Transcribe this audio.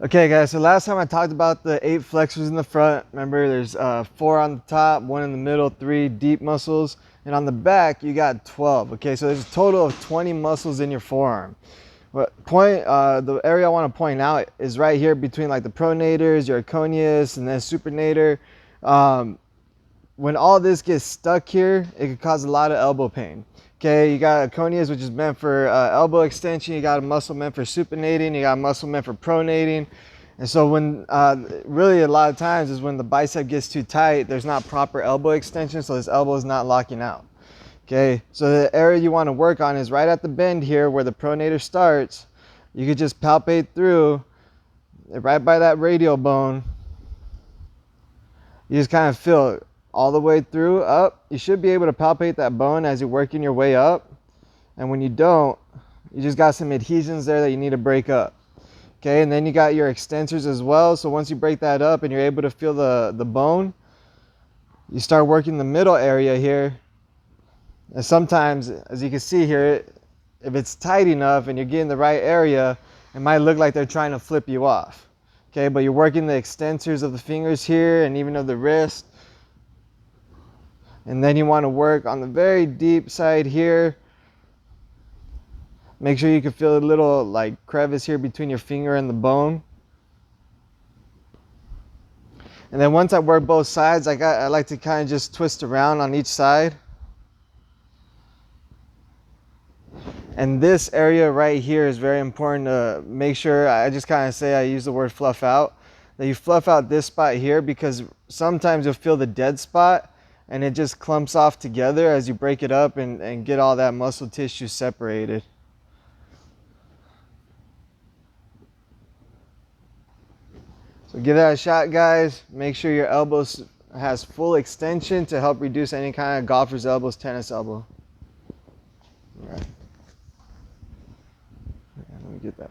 Okay guys, so last time I talked about the 8 flexors in the front. Remember, there's 4 on the top, 1 in the middle, 3 deep muscles, and on the back you got 12. Okay, so there's a total of 20 muscles in your forearm. The area I want to point out is right here between like the pronators, your aconius, and then supinator. When all this gets stuck here, it could cause a lot of elbow pain. Okay, you got aconius, which is meant for elbow extension. You got a muscle meant for supinating. You got a muscle meant for pronating. And so when, really a lot of times is when the bicep gets too tight, there's not proper elbow extension, so this elbow is not locking out. Okay, so the area you want to work on is right at the bend here where the pronator starts. You could just palpate through, right by that radial bone. You just kind of feel it all the way through up. You should be able to palpate that bone as you're working your way up. And when you don't, you just got some adhesions there that you need to break up. Okay, and then you got your extensors as well. So once you break that up and you're able to feel the bone, you start working the middle area here. And sometimes, as you can see here, if it's tight enough and you're getting the right area, it might look like they're trying to flip you off. Okay, but you're working the extensors of the fingers here and even of the wrist. And then you want to work on the very deep side here. Make sure you can feel a little like crevice here between your finger and the bone. And then once I work both sides, I like to kind of just twist around on each side. And this area right here is very important to make sure, I just kind of say, I use the word fluff out, that you fluff out this spot here, because sometimes you'll feel the dead spot and it just clumps off together as you break it up and get all that muscle tissue separated. So give that a shot, guys. Make sure your elbow has full extension to help reduce any kind of golfer's elbows, tennis elbow. All right. Let me get that.